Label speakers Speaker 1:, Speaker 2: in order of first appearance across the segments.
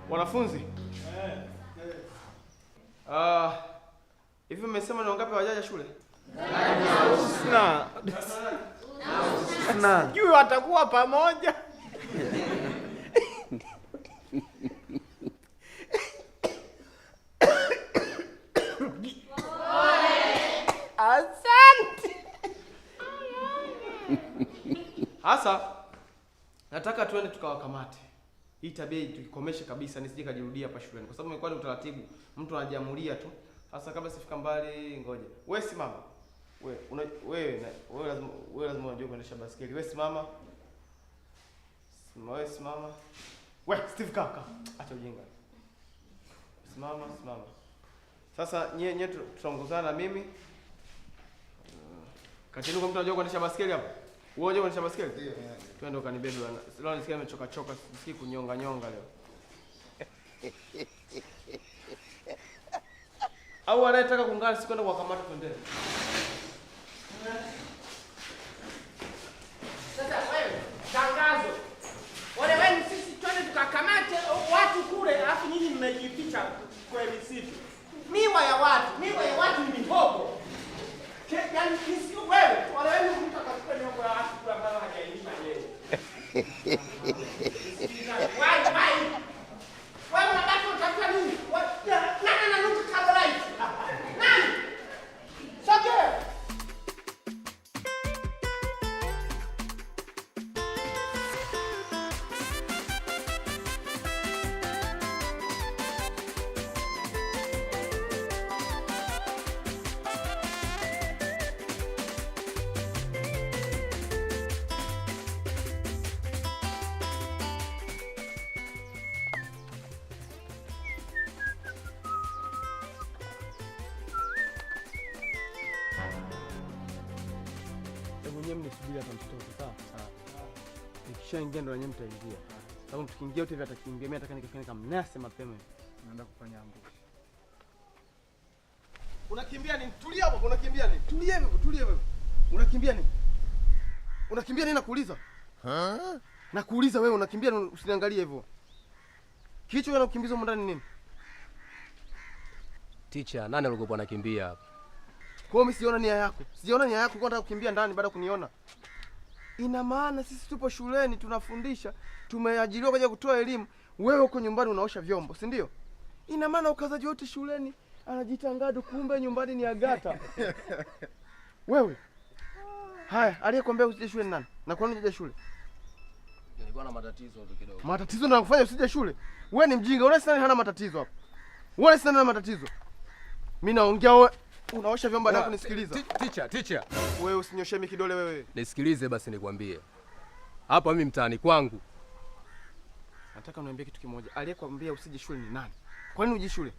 Speaker 1: Wanafunzi? Hivi mmesema ni wangapi hawajaja shule?
Speaker 2: Na juu watakuwa pamoja. Asante.
Speaker 1: Hasa nataka tuende tukawakamate. Hii tabia tuikomeshe kabisa, nisije kajirudia hapa shuleni. Kwa sababu imekuwa ni utaratibu, mtu anajiamulia tu. Hasa kabla sifika mbali, ngoja. Wewe simama. Wewe lazima unajua kuendesha baskeli. Wewe simama. Wewe simama. Wewe Steve kaka. Acha ujinga. Simama. Sasa nyie tutaongozana na mimi. Katini kwa mtu anajua kuendesha baskeli hapa. Wewe unajua kuendesha baskeli? Ndio. Twende ukanibebe bwana. Leo nisikia nimechoka, sisikii kunyonga leo. Au anayetaka kuungana siku kwenda kuwakamata twende.
Speaker 2: Sasa wewe, tangazo. Wewe sisi twende tukakamate watu kule, alafu nyinyi mmejificha kwa misitu. Miwa ya watu ni mihogo. Yaani sisi wewe mtakakuwa mihogo ya watu kwa ambao hajaelimisha yeye. Wewe unataka utafuta nini? Nani ananuka kabla? Nani? Sogea.
Speaker 1: Mwenyewe mnisubiri hapa mtoto, sawa? Nikishaingia ndo wenyewe mtaingia. Sababu tukiingia wote atakimbia, mimi nataka nikafanye kama mnase mapema. Naenda kufanya ambush. Unakimbia nini? Tulia hapo, unakimbia nini? Tulia wewe. Unakimbia nini? Unakimbia nini nakuuliza? Nakuuliza wewe unakimbia, usiniangalie hivyo. Kichwa kinakukimbiza huko ndani nini?
Speaker 3: Teacher, nani alikuwa anakimbia hapa?
Speaker 1: Kwa mimi siona nia yako. Sijaona nia yako kwenda kukimbia ndani baada ya kuniona. Ina maana sisi tupo shuleni tunafundisha, tumeajiriwa kuja kutoa elimu, wewe uko nyumbani unaosha vyombo, si ndio? Ina maana ukazaji wote shuleni anajitangado, kumbe nyumbani ni Agata. Wewe. Haya, aliyekwambia usije shule ni nani? Na kwa nini unje shule?
Speaker 3: Nilikuwa na matatizo tu kidogo.
Speaker 1: Matatizo ndio yanakufanya usije shule? Wewe ni mjinga, unaona sasa hana matatizo hapa. Unaona sasa hana matatizo. Mimi naongea wewe unaosha vyombo na kunisikiliza.
Speaker 3: Teacher.
Speaker 1: Wewe usinyoshe mimi kidole wewe.
Speaker 3: Nisikilize basi nikwambie. Hapa mimi mtaani kwangu.
Speaker 1: Nataka uniambie kitu kimoja. Aliyekwambia usije shule ni nani? Kwa nini uje shule?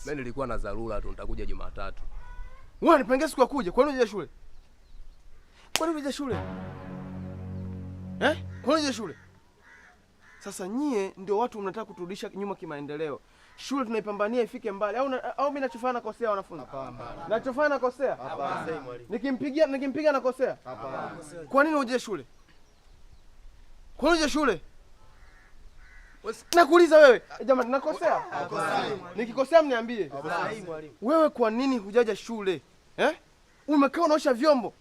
Speaker 3: Mimi nilikuwa na dharura tu, nitakuja Jumatatu.
Speaker 1: Wewe nipangia siku ya kuja. Kwa nini uje shule? Kwa nini uje shule? Kwa nini uje shule? Sasa nyie ndio watu mnataka kuturudisha nyuma kimaendeleo. Shule tunaipambania ifike mbali. Au mimi nachofanya nakosea wanafunzi? Hapana. Nachofanya nakosea?
Speaker 3: Hapana.
Speaker 1: Nikimpiga nakosea?
Speaker 3: Hapana.
Speaker 1: Kwa nini uje shule? Kwa nini uje shule? Nakuuliza wewe. Jamani nakosea?
Speaker 3: Hapana.
Speaker 1: Nikikosea mniambie.
Speaker 3: Hapana.
Speaker 1: Wewe kwa nini hujaja shule? Umekaa unaosha vyombo.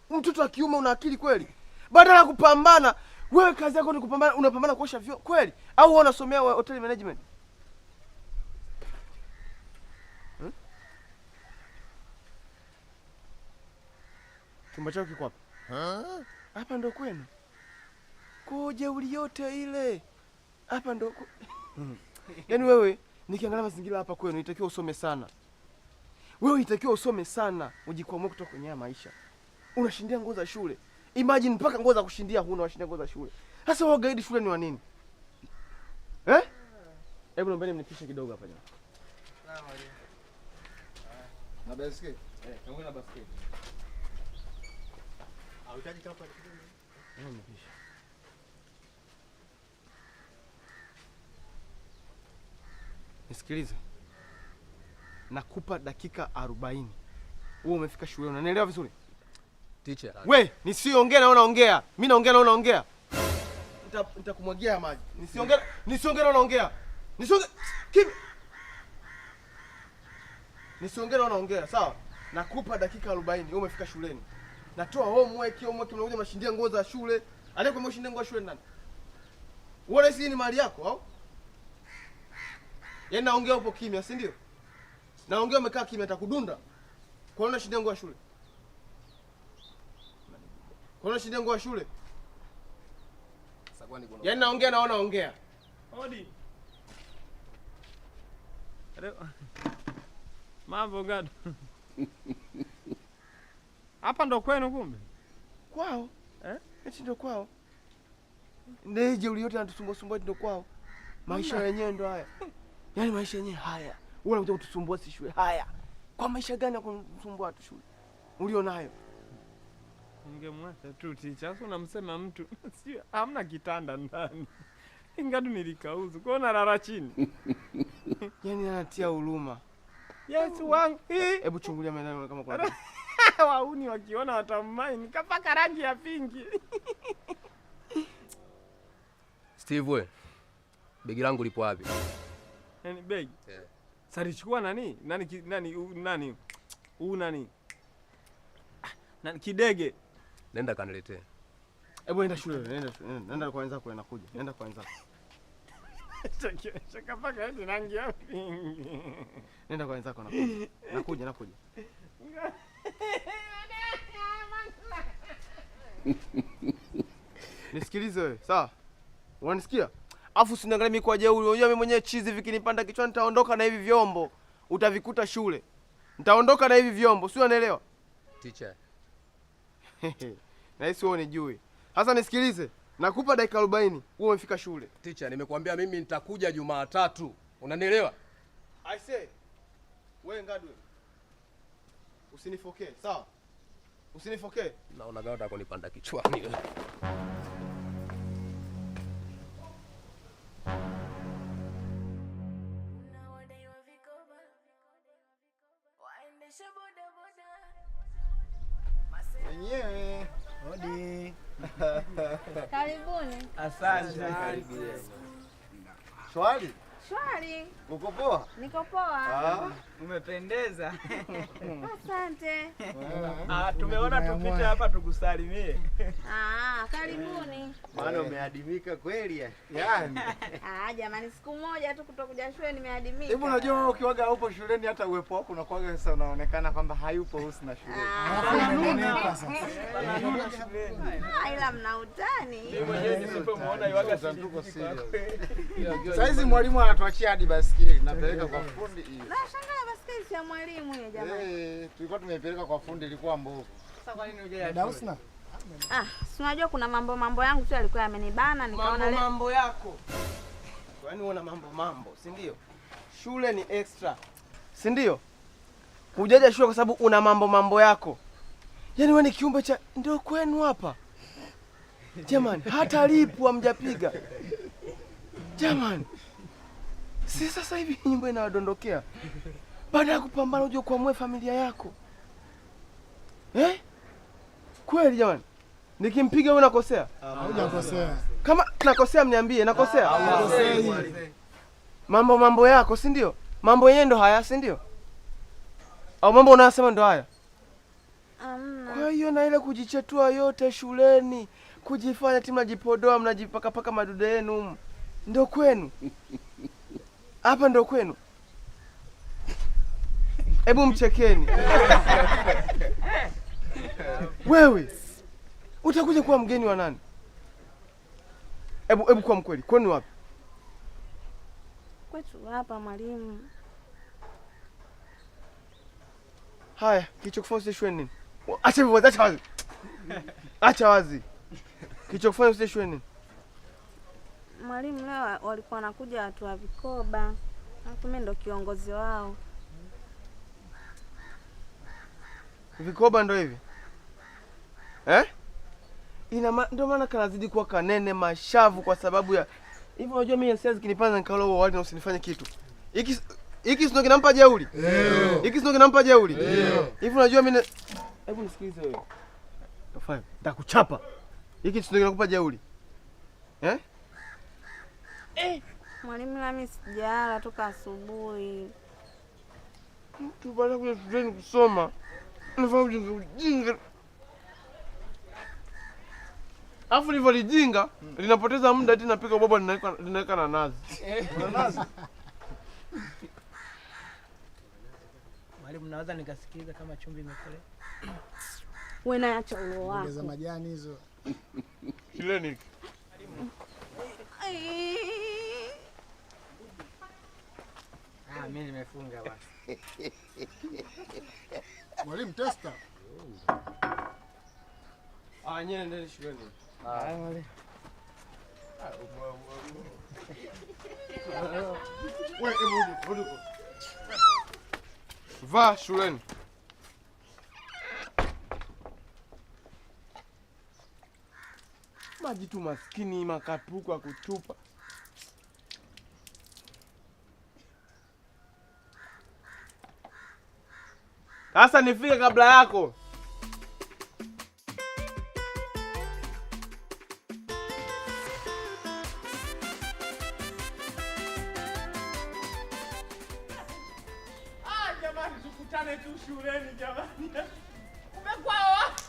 Speaker 1: Mtoto wa kiume una akili kweli? Badala ya kupambana, wewe kazi yako ni kupambana, unapambana kuosha vyombo kweli? Au wewe unasomea hotel management? Chumba chako kiko wapi? Hapa ndo kwenu. Koje yote ile. Hapa ndo. Yaani wewe nikiangalia mazingira hapa kwenu itakiwa usome sana. Wewe itakiwa usome sana, ujikwamue kutoka kwenye maisha. Unashindia nguo za shule. Imagine mpaka nguo za kushindia huna, unashindia nguo za shule. Sasa wewe gaidi shule ni wa nini? Hebu naomba mnipishe kidogo hapa jamaa.
Speaker 4: Na mwalimu. Na basket?
Speaker 1: Tangu na basket.
Speaker 4: Hauhitaji kapa kidogo?
Speaker 1: Mnipishe. Nisikilize. Nakupa dakika 40. Wewe umefika shule, unanielewa vizuri?
Speaker 3: Teacher.
Speaker 1: We, nisiongee na unaongea. Mimi naongea na unaongea. Nitakumwagia maji. Nisiongee na unaongea. Nisonge. Kimya. Nisiongee na unaongea, sawa? Nakupa dakika 40, wewe umefika shuleni. Natoa homework mnakuja mnashindia nguo za shule. Aliyekuwa mshindia nguo za shule nani? Wewe si ni mali yako au? Yaani naongea upo kimya, si ndio? Naongea umekaa kimya atakudunda. Kwa nini unashindia nguo za shule? Kwa nini unashindia nguo za shule? Yaani naongea naona ongea.
Speaker 2: Hodi. Mambo gani? Hapa ndo kwenu kumbe?
Speaker 1: Kwao? Eti ndo kwao. Ndeje uliyote anatusumbua ndo kwao. Maisha yenyewe ndo haya. Yaani maisha yenyewe haya. Wewe unakuja kutusumbua si shule. Haya. Kwa maisha gani ya kutusumbua watu shule? Ulionayo.
Speaker 2: Ungemwacha tu ticha. Sasa unamsema mtu sio hamna kitanda ndani. Ingadu nilikauzu. Kwa nalala chini.
Speaker 1: Yaani anatia huruma.
Speaker 2: Yesu wangu.
Speaker 1: Hebu chungulia maneno kama kwa.
Speaker 2: Wauni wakiona watamai nikapaka rangi ya pinki.
Speaker 3: Steve we. Begi langu lipo wapi?
Speaker 2: Yaani begi? Yeah. Salichukua nani? Nani? Nani kidege?
Speaker 3: Nenda kaniletee.
Speaker 1: Hebu nenda shule, nenda kwa wenzako anakuja. Nenda kwa wenzako.
Speaker 2: Chaka paka hadi rangi ya pinki.
Speaker 1: Nenda kwa wenzako anakuja. Nakuja. Nisikilize wewe, sawa? Unanisikia? Afu usiniangalie mimi kwa jeuri. Unajua mimi mwenyewe chizi vikinipanda kichwani nitaondoka na hivi vyombo. Utavikuta shule. Nitaondoka na hivi vyombo. Si unaelewa?
Speaker 3: Teacher.
Speaker 1: Na hisi wewe unijui. Sasa nisikilize. Nakupa dakika 40. Wewe umefika shule.
Speaker 3: Teacher, nimekuambia mimi nitakuja Jumatatu. Unanielewa?
Speaker 1: I say. Wewe Ngadwe. Usinifokee, sawa? Usinifokee.
Speaker 3: Naona gao tako nipanda kichwani.
Speaker 4: Wenyewe. Hodi.
Speaker 5: Karibuni.
Speaker 2: Asante.
Speaker 4: Shwari?
Speaker 5: Shwari.
Speaker 4: Uko poa?
Speaker 5: Niko poa.
Speaker 2: Umependeza.
Speaker 5: Asante.
Speaker 2: Tumeona tupite hapa tukusalimie.
Speaker 5: Karibuni.
Speaker 4: Maana umeadimika kweli yani.
Speaker 5: Jamani, siku moja tu kutokuja shule nimeadimika.
Speaker 4: Hebu unajua wewe ukiwaga upo shuleni hata uwepo wako unakuwaga sasa unaonekana kwamba hayupo Husna shuleni.
Speaker 5: Ila mna utani.
Speaker 2: Nisipomuona iwaga
Speaker 4: tuko serious. Saizi mwalimu anatuachia hadi basikeli napeleka kwa fundi hiyo.
Speaker 5: Nashangaa basikeli ya mwalimu hiyo jamani.
Speaker 4: Tulikuwa tumeipeleka kwa fundi ilikuwa mbovu.
Speaker 2: Sasa kwa nini hujaja?
Speaker 4: Husna.
Speaker 5: Si unajua kuna mambo yangu tu yalikuwa yamenibana nikaona
Speaker 1: mambo yako. Yaani una mambo, si ndio? Shule ni extra. Si ndio? Hujaja shule kwa sababu una mambo yako. Yaani wewe ni kiumbe cha ndio kwenu hapa. Jamani, hata lipu hamjapiga. Jamani. Si sasa hivi nyimbo inawadondokea. Baada ya kupambana uje kuamua familia yako. Kweli jamani. Nikimpiga wewe unakosea?
Speaker 4: Hujakosea.
Speaker 1: Kama nakosea mniambie, nakosea? Mambo yako, si ndio? Mambo yenyewe ndo haya, si ndio? Au mambo unayosema ndo haya? Kwa hiyo na ile kujichetua yote shuleni, kujifanya timu mnajipodoa, mnajipaka madude yenu. Ndio kwenu. Hapa ndio kwenu. Hebu mchekeni. Wewe utakuja kuwa mgeni wa nani? Hebu kwa mkweli, kwenu wapi?
Speaker 5: Kwetu hapa mwalimu.
Speaker 1: Haya, kilichokufanya shule nini? Acha hivyo, acha wazi. Acha wazi. Kilichokufanya shule nini?
Speaker 5: Mwalimu, leo walikuwa wanakuja watu wa vikoba. Mimi ndo kiongozi wao.
Speaker 1: Vikoba ndo hivi? Ndio maana kanazidi kuwa kanene mashavu kwa sababu ya hivyo. Unajua mimi siwezi kinipanda nikaola huo wali na usinifanye kitu. Hiki sio kinampa jeuri. Hiki sio kinampa jeuri. Hivi unajua mimi hebu nisikilize wewe. Tafadhali, nitakuchapa. Hiki sio kinakupa jeuri.
Speaker 5: Mwalimu, nami sijala toka asubuhi.
Speaker 1: Mtu baada kuja shuleni kusoma nafanya ujinga. Alafu hivyo lijinga linapoteza muda eti napika baba linaweka na nazi.
Speaker 2: Nazi. Mwalimu, naweza nikasikiliza kama chumvi imekolea?
Speaker 5: Wewe na acha ulo wako.
Speaker 4: Ongeza majani hizo.
Speaker 1: Shuleni.
Speaker 2: Mimi nimefunga basi.
Speaker 4: Mwalimu testa.
Speaker 1: Nyie ndio shuleni.
Speaker 2: Mwalimu.
Speaker 1: Wewe rudi. Va shuleni. Maji tu maskini makapuku kutupa. Sasa nifike kabla yako.
Speaker 2: Jamani, tukutane tu shuleni jamani. Umekuwa wapi?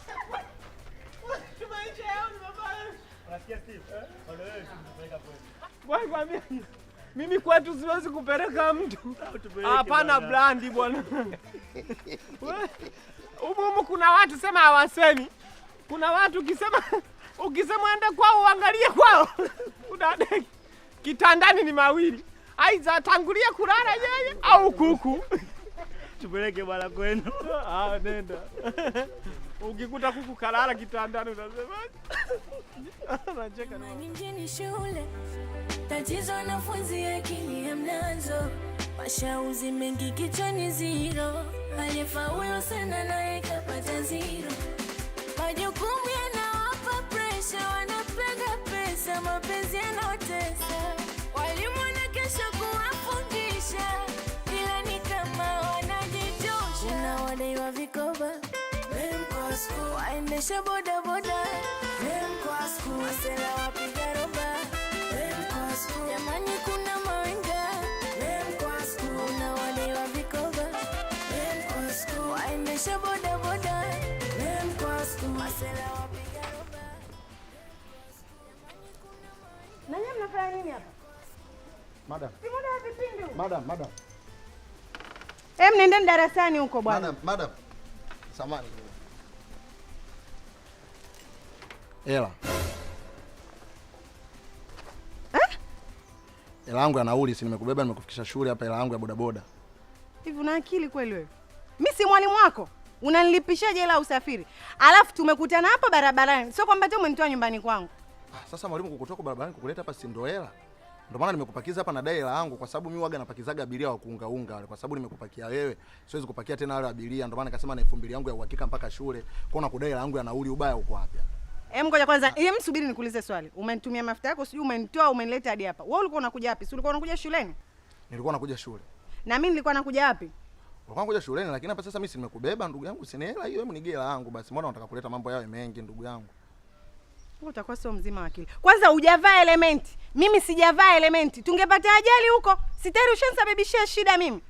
Speaker 2: Maisha yao ni mabaya. Unasikia Steve? Wale wewe tunapeleka kwenu. Bwana mimi kwetu siwezi kupeleka mtu. Hapana blandi bwana. Humu kuna watu sema hawasemi. Kuna watu ukisema ende kwao uangalie kwao. Unadeki. Kitandani ni mawili. Aiza tangulia kulala yeye au kuku. Tupeleke bwana kwenu. Nenda. Ukikuta kuku kalala kitandani unasemaje? Anacheka na
Speaker 6: mjini shule. Tatizo wanafunzi akili hamnazo. Mashauzi mengi kichwani zero. Aliyefaulu sana naye kapata zero. Majukumu yanawapa pressure, wanapenda pesa, mapenzi yanawatesa. Walimu wanakesha kuwafundisha, ila ni kama wanajitosha. Unawadaiwa vikoba, kwa school. Waendesha bodaboda, kwa school. Masela wapiga roba, kwa school. Jamani kuna mawenga, kwa school. Unawadaiwa vikoba, kwa school. Waendesha bodaboda, kwa school. Masela wapiga roba.
Speaker 5: Nani mnafanya nini hapa?
Speaker 4: Madam.
Speaker 5: Si muda wa vipindi huko.
Speaker 4: Madam.
Speaker 5: Nendeni darasani huko bwana.
Speaker 4: Madam. Samahani. Hela. Hela yangu ya nauli, si nimekubeba nimekufikisha shule hapa, hela yangu ya bodaboda.
Speaker 5: Hivi una akili kweli wewe? Mimi si mwalimu wako. Unanilipishaje hela usafiri? Alafu tumekutana hapa barabarani. Sio kwamba tu umenitoa nyumbani kwangu.
Speaker 4: Sasa mwalimu kukutoka barabarani kukuleta hapa si ndo hela? Ndio maana nimekupakiza hapa na dai hela yangu, kwa sababu mimi waga napakizaga abiria wa kuunga wale, kwa sababu nimekupakia wewe. Siwezi kupakia tena wale abiria, ndio maana nikasema na 2000 yangu ya uhakika mpaka shule. Kwa na kudai hela yangu ya nauli, ubaya uko wapi?
Speaker 5: Ngoja kwanza, subiri nikuulize swali. Umenitumia mafuta yako, sijui umenitoa umenileta hadi hapa. Wewe ulikuwa unakuja wapi? Si ulikuwa unakuja shuleni?
Speaker 4: Nilikuwa nakuja shule.
Speaker 5: Na mimi nilikuwa nakuja wapi?
Speaker 4: Ulikuwa unakuja shuleni, lakini hapa sasa mimi si nimekubeba ndugu yangu, sina hela hiyo, hebu nige hela yangu basi. Mbona unataka kuleta mambo yao mengi ndugu yangu?
Speaker 5: Wewe utakuwa sio mzima wa akili. Kwanza hujavaa elementi. Mimi sijavaa elementi. Tungepata ajali huko. Sitari ushanisababishia shida mimi.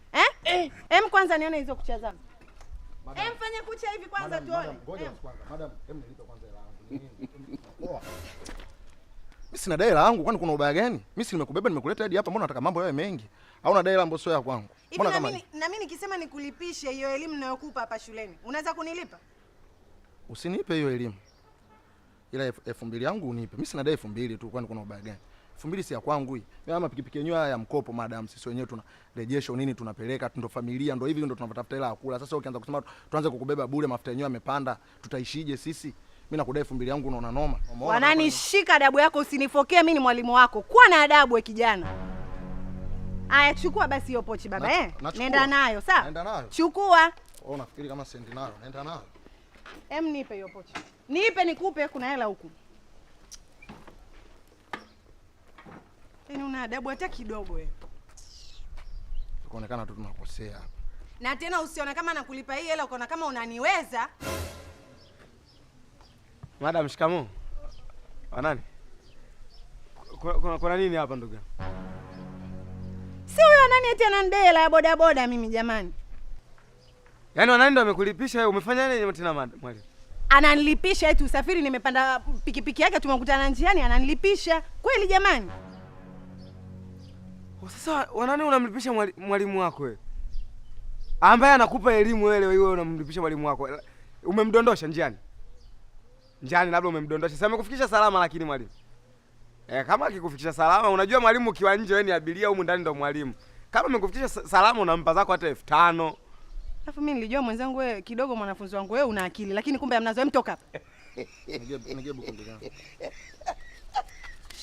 Speaker 5: Kwanza nione hizo kucha zangu. Fanya kucha hivi kwanza tuone.
Speaker 4: Ngoja kwanza. Madam, nilipe kwanza hela yangu. Poa. Mimi sina dai hela yangu, kwani kuna ubaya gani? Mimi si nimekubeba nimekuleta hadi hapa, mbona unataka mambo yawe mengi? Au una dai hela ambayo sio ya kwangu?
Speaker 5: Mbona kama na mimi nikisema nikulipishe hiyo elimu ninayokupa hapa shuleni, unaweza kunilipa?
Speaker 4: Usinipe hiyo elimu. Ila 2000 yangu unipe. Mimi sina dai 2000 tu, kwani kuna ubaya gani? 2000 si ya kwangu hii. Mimi ama pikipiki yenyewe haya ya mkopo madam, sisi wenyewe tuna rejesho nini tunapeleka, ndo familia ndo hivi ndo tunatafuta hela ya kula. Sasa ukianza kusema tuanze kukubeba bure, mafuta yenyewe yamepanda, tutaishije sisi? Mimi nakudai 2000 yangu unaona noma.
Speaker 5: Wananishika adabu yako, usinifokee, mimi ni mwalimu wako. Kuwa na adabu we kijana. Aya, chukua basi hiyo pochi baba Nenda nayo, sawa?
Speaker 4: Nenda nayo.
Speaker 5: Chukua.
Speaker 4: Wewe unafikiri kama sendi nayo? Nenda nayo.
Speaker 5: Nipe hiyo pochi. Nipe nikupe, kuna hela huku. Una adabu hata kidogo wewe.
Speaker 4: Kuonekana tu tunakosea.
Speaker 5: Na tena usione kama nakulipa hii hela ukaona kama unaniweza.
Speaker 7: Madam, shikamoo. Nani? Kuna nini hapa ndugu yangu?
Speaker 5: nani eti ananidela ya bodaboda mimi jamani?
Speaker 1: Yaani wanani ndio amekulipisha wewe? Umefanya nini tena mwalimu?
Speaker 5: Ananilipisha eti usafiri, nimepanda pikipiki yake tumekutana njiani ananilipisha. Kweli jamani?
Speaker 1: Sasa wanani unamlipisha mwalimu wako wewe? Ambaye anakupa elimu wewe unamlipisha mwalimu wako. Umemdondosha njiani? Njiani labda umemdondosha. Sasa amekufikisha salama lakini mwalimu. Kama akikufikisha salama, unajua mwalimu ukiwa nje wewe ni abiria, huko ndani ndo mwalimu. Kama amekufikisha salama unampa zako hata 5000.
Speaker 5: Alafu mimi nilijua mwenzangu wewe kidogo mwanafunzi wangu wewe una akili, lakini kumbe hamnazo. Mtoka hapa.
Speaker 4: Nige bukundi gani?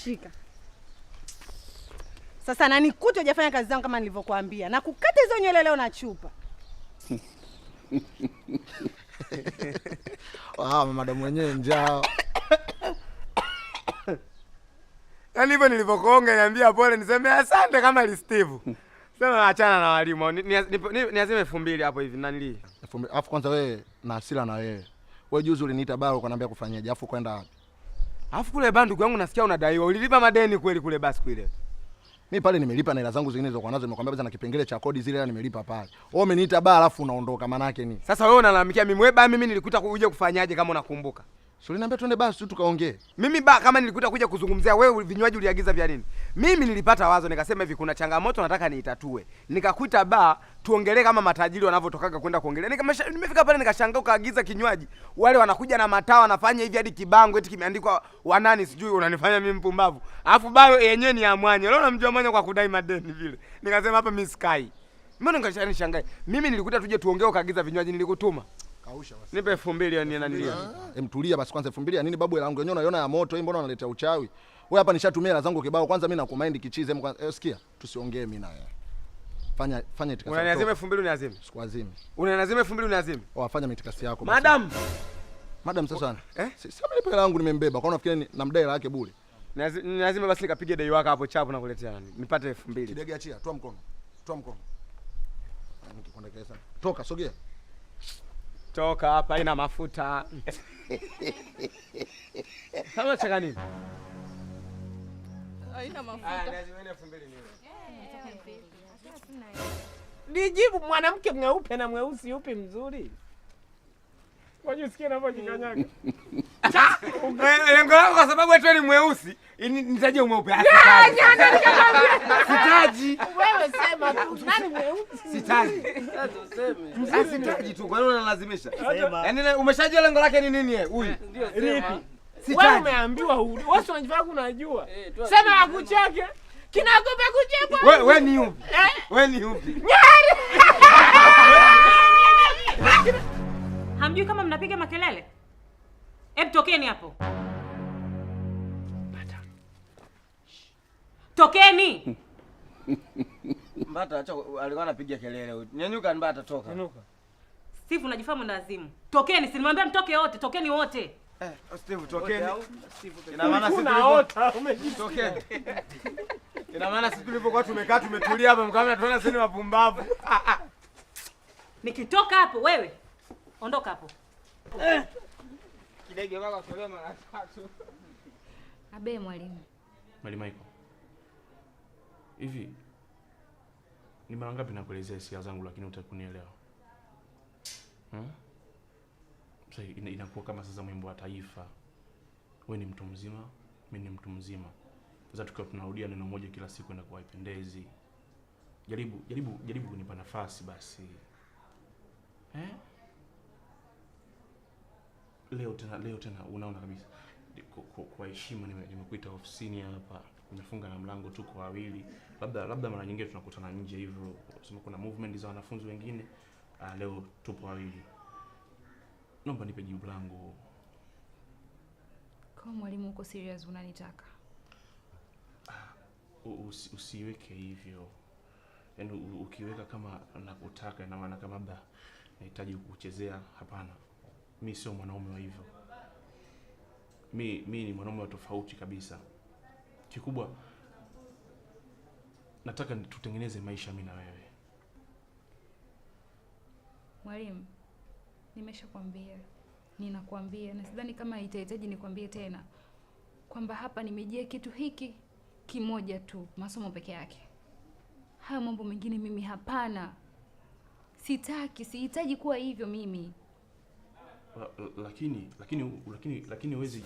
Speaker 5: Shika. Sasa na nikute hujafanya kazi zangu kama nilivyokuambia. Na kukata hizo nywele leo na chupa.
Speaker 4: Madamu wenyewe njaa.
Speaker 1: Yaani hivyo nilivyokuonga niambia pole niseme asante kama li Steve. Sema achana na walimu. Niazime 2000 hapo hivi nanili.
Speaker 4: 2000. Alafu kwanza wewe na hasira na wewe. Wewe juzi uliniita baro ukaniambia kufanyaje? Alafu kwenda wapi?
Speaker 1: Alafu kule bandu ndugu yangu nasikia unadaiwa. Ulilipa madeni kweli kule basi kule?
Speaker 4: Mimi pale nimelipa na hela zangu zingine zilizokuwa nazo, nimekwambia basi na kipengele cha kodi zile nimelipa pale. Wewe umeniita baa alafu unaondoka, maana yake nini?
Speaker 1: Sasa wewe unalalamikia mimi, wewe baa mimi nilikuta uje kufanyaje kama unakumbuka?
Speaker 4: Sio uliniambia twende basi tu tukaongee.
Speaker 1: Mimi baa kama nilikuta kuja kuzungumzia wewe vinywaji uliagiza vya nini? Mimi nilipata wazo nikasema hivi kuna changamoto nataka niitatue. Nikakuita baa tuongelee kama matajiri wanavyotokaga kwenda kuongelea. Nimefika pale nikashangaa ukaagiza kinywaji. Wale wanakuja na mataa wanafanya hivi hadi kibango eti kimeandikwa wanani sijui unanifanya mimi mpumbavu. Alafu baa yenyewe ni ya Mwanya. Leo namjua Mwanya kwa kudai madeni vile. Nikasema hapa mimi sky. Mbona nikashangaa? Mimi nilikuta tuje tuongee ukaagiza vinywaji nilikutuma.
Speaker 4: Kausha basi.
Speaker 1: Nipe 2000 ni nani?
Speaker 4: Tulia basi kwanza 2000 ya nini babu hela yangu yenyewe unaiona ya moto hii, mbona unaletea uchawi? Wewe hapa nishatumia hela zangu kibao, kwanza mimi nakumind kichize kwanza. Sikia, tusiongee mimi na wewe. Fanya itikasi.
Speaker 1: Unaniazima 2000 uniazime.
Speaker 4: Sikuazime.
Speaker 1: Unaniazima 2000 uniazime.
Speaker 4: Wafanya mitikasi yako
Speaker 1: basi. Madam
Speaker 4: sasa. Sasa nipe hela yangu nimembeba. Kwa unafikiri namdai hela yake bure?
Speaker 1: Lazima basi nikapige dai wako hapo chapu na kuletea nani? Nipate 2000.
Speaker 4: Kidege achia, toa mkono. Toa mkono. Nikikwenda kesa. Toka, sogea.
Speaker 1: Toka hapa ina mafuta. Kama chaka nini?
Speaker 7: Haina mafuta.
Speaker 1: Lazima 2000 ni.
Speaker 2: Nijibu mwanamke mweupe na mweusi upi mzuri? Ngoja usikie ninavyojikanyaga.
Speaker 1: Lengo langu kwa sababu wewe ni mweusi, nitaje mweupe. Sitaji.
Speaker 2: Wewe sema tu nani mweusi?
Speaker 1: Sitaji. Sasa sitaji tu. Kwa nini unalazimisha? Yaani umeshajua lengo lake ni nini huyu?
Speaker 2: Lipi? Wewe umeambiwa huyu. Wewe unajifanya unajua. Sema akucheke. Kinakupa kuchekwa.
Speaker 1: Wewe ni yupi? Wewe ni yupi?
Speaker 7: Hamjui kama mnapiga makelele? Hebu tokeni hapo. Tokeni.
Speaker 1: Mbata acha alikuwa anapiga kelele huyu. Nyanyuka Mbata toka.
Speaker 2: Nyanyuka.
Speaker 7: Steve unajifahamu ndazimu. Tokeni, si nimwambia mtoke wote, tokeni wote.
Speaker 1: Steve tokeni.
Speaker 2: Ina maana sisi tunaota
Speaker 1: umejitokeni. Ina maana sisi tulipokuwa tumekaa tumetulia hapa mkamna tunaona sisi mapumbavu.
Speaker 7: Nikitoka hapo wewe ondoka hapo.
Speaker 2: Kidege wako kwa mara 3.
Speaker 8: Abe mwalimu.
Speaker 9: Mwalimu Michael. Hivi ni mara ngapi nakuelezea hisia zangu lakini utakunielewa? Sasa inakuwa kama sasa mwimbo wa taifa. Wewe ni mtu mzima, mimi ni mtu mzima. Sasa tukiwa tunarudia neno moja kila siku inakuwa haipendezi. Jaribu kunipa nafasi basi. Leo tena unaona kabisa. Kwa heshima nimekuita ofisini hapa. Nimefunga na mlango tu kwa wawili. Labda mara nyingine tunakutana nje hivyo. Sema kuna movement za wanafunzi wengine. Leo tupo wawili. Naomba nipe jibu langu.
Speaker 8: Kwa mwalimu uko serious unanitaka?
Speaker 9: Usiweke hivyo. Yaani ukiweka kama nakutaka na maana kama labda nahitaji kukuchezea, hapana. Mimi sio mwanaume wa hivyo. Mimi ni mwanaume wa tofauti kabisa. Kikubwa nataka tutengeneze maisha mimi na wewe.
Speaker 8: Mwalimu, nimeshakwambia. Ninakwambia na sidhani kama itahitaji nikwambie tena kwamba hapa nimejia kitu hiki kimoja tu, masomo peke yake. Hayo mambo mengine mimi hapana. Sihitaji kuwa hivyo mimi.
Speaker 9: Lakini huwezi.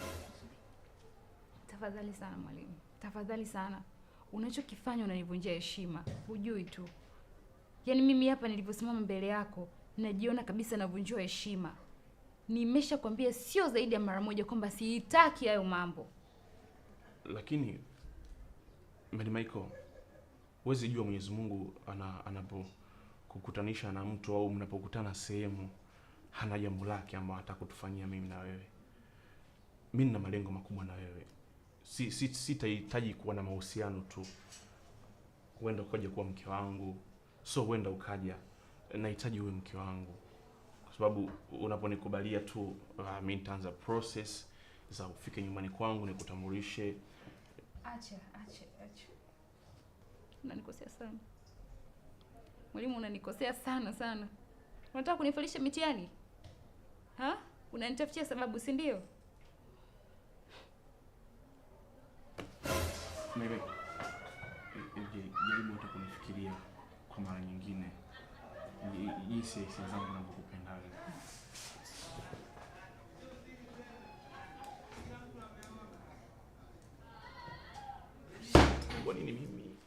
Speaker 8: Tafadhali sana mwalimu. Tafadhali sana. Unachokifanya unanivunjia heshima. Hujui tu. Yaani mimi hapa nilivyosimama mbele yako, najiona kabisa navunjiwa heshima. Nimeshakwambia sio zaidi ya mara moja kwamba sihitaki hayo mambo.
Speaker 9: Lakini Michael, huwezi jua Mwenyezi Mungu anapokukutanisha na mtu au mnapokutana sehemu, hana jambo lake ambalo atakutufanyia mimi na wewe. Mimi nina malengo makubwa na wewe. Sitahitaji kuwa na mahusiano tu. Huenda ukaja kuwa mke wangu, so huenda ukaja. Nahitaji uwe mke wangu. Kwa sababu unaponikubalia tu, mimi nitaanza process za ufike nyumbani kwangu nikutambulishe.
Speaker 8: Acha. Unanikosea sana. Mwalimu, unanikosea sana. Unataka kunifalisha mitihani? Ha? Unanitafutia sababu, si ndio?
Speaker 9: Mimi jaribu hata kunifikiria kwa mara nyingine. Jinsi hisia zangu ninakupenda wewe. Kwa nini mimi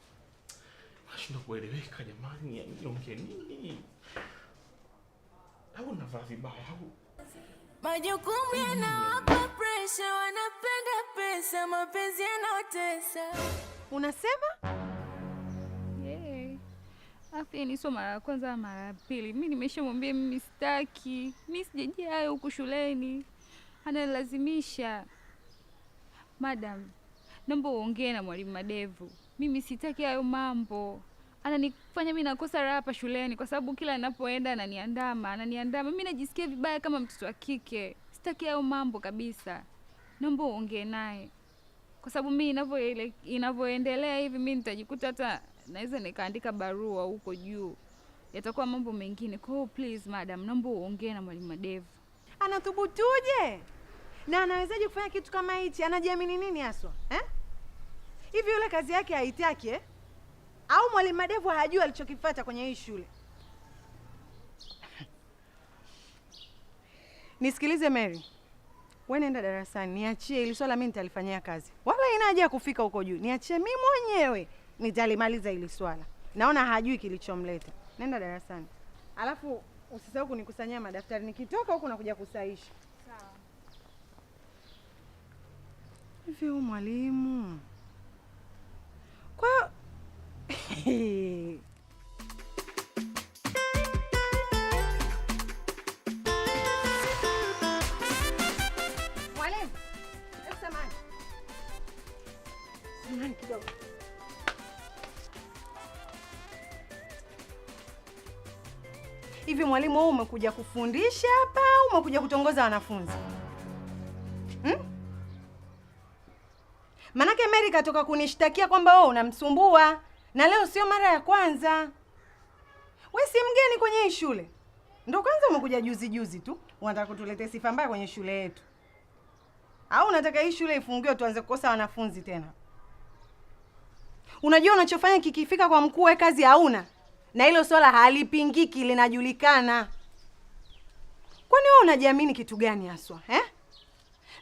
Speaker 9: nashindwa kueleweka jamani? Niongee nini? Au navaa vibaya au?
Speaker 6: Majukumu yanawapa pressure, wanapenda pesa, mapenzi yanotesa.
Speaker 5: Unasema?
Speaker 8: Afya ni sio mara ya kwanza au mara ya pili. Mimi nimeshamwambia mimi sitaki. Mimi sijajia hayo huko shuleni. Analazimisha. Madam, naomba uongee na mwalimu Madevu. Mimi sitaki hayo mambo. Ananifanya mimi nakosa raha hapa shuleni kwa sababu kila ninapoenda ananiandama. Mimi najisikia vibaya kama mtoto wa kike. Sitaki hayo mambo kabisa. Naomba uongee naye. Kwa sababu mimi inavyoendelea hivi mimi nitajikuta hata naweza nikaandika barua huko juu. Yatakuwa mambo mengine. Kwa hiyo please madam, naomba uongee na mwalimu Madevu.
Speaker 5: Anathubutuje? Na anawezaje kufanya kitu kama hichi? Anajiamini nini haswa? Hivi yule kazi yake haitaki Au mwalimu Madevu hajui alichokifuata kwenye hii shule? Nisikilize Mary. Wewe nenda darasani, niachie ili swala mimi nitalifanyia kazi. Wala ina haja ya kufika huko juu. Niachie mimi mwenyewe nitalimaliza ili swala. Naona hajui kilichomleta. Nenda darasani. Alafu usisahau kunikusanyia madaftari. Nikitoka huko nakuja kusahisha.
Speaker 8: Sawa.
Speaker 5: Hivi mwalimu. Kwa Mwalimu, samahani kidogo. Hivi mwalimu, wewe umekuja kufundisha hapa au umekuja kutongoza wanafunzi? Manake Mary katoka kunishtakia kwamba wewe unamsumbua, na leo sio mara ya kwanza. Wewe si mgeni kwenye hii shule. Ndio kwanza umekuja juzi tu. Unataka kutuletea sifa mbaya kwenye shule yetu. Au unataka hii shule ifungiwe tuanze kukosa wanafunzi tena? Unajua unachofanya kikifika kwa mkuu wewe kazi hauna. Na hilo swala halipingiki, linajulikana. Kwani wewe unajiamini kitu gani haswa,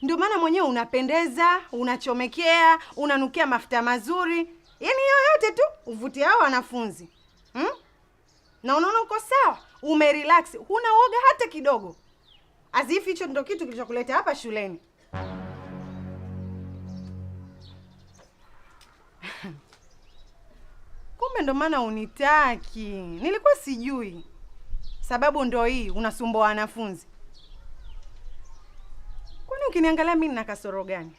Speaker 5: Ndio maana mwenyewe unapendeza, unachomekea, unanukia mafuta mazuri. Yaani yote tu uvutie hao wanafunzi. Na unaona uko sawa, umerelax, huna woga hata kidogo. Azifi hicho ndio kitu kilichokuleta hapa shuleni. Kumbe ndo maana unitaki. Nilikuwa sijui. Sababu ndo hii, unasumbua wanafunzi. Kwani ukiniangalia mimi nina kasoro gani?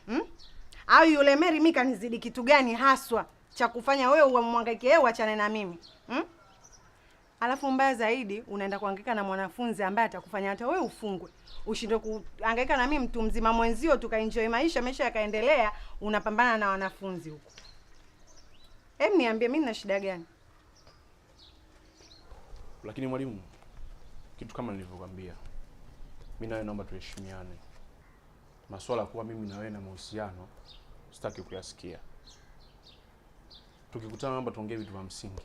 Speaker 5: Au yule Mary mimi kanizidi kitu gani haswa cha kufanya wewe umhangaike yeye uachane na mimi? Alafu mbaya zaidi unaenda kuhangaika na mwanafunzi ambaye atakufanya hata wewe ufungwe. Ushinde kuhangaika na mimi mtu mzima mwenzio tukaenjoy maisha yakaendelea, unapambana na wanafunzi huko. Niambie mimi nina shida gani?
Speaker 9: Lakini mwalimu, kitu kama nilivyokuambia, mimi nawe naomba tuheshimiane. Masuala kuwa mimi na wewe na mahusiano sitaki kuyasikia. Tukikutana naomba tuongee vitu vya msingi.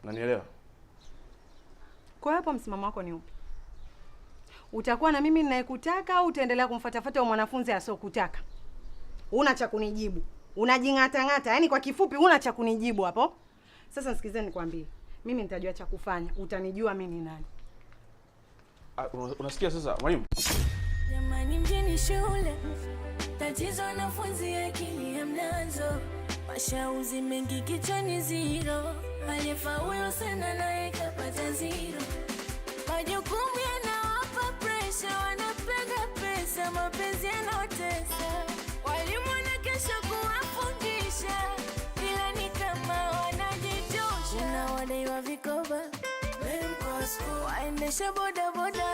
Speaker 9: Unanielewa?
Speaker 5: Kwa hapo msimamo wako ni upi? Utakuwa na mimi ninayekutaka au utaendelea kumfuatafuta yule mwanafunzi asiyokutaka? Una cha kunijibu. Unajing'ata-ng'ata. Yaani kwa kifupi una cha kunijibu hapo. Sasa sikizeni nikwambie. Mimi nitajua cha kufanya. Utanijua mimi ni nani.
Speaker 9: Unasikia sasa, mwalimu?
Speaker 6: Jamani mjini shule, tatizo wanafunzi akili hamnazo. Mashauzi mengi kichwani zero. Aliyefaulu sana naye kapata zero. Majukumu yanawapa pressure, wanapenda pesa, mapenzi yanotesa. Walimu wanakesha kuwafundisha, ila ni kama wanajitosha. Kuna wadai wa vikoba, waendesha bodaboda,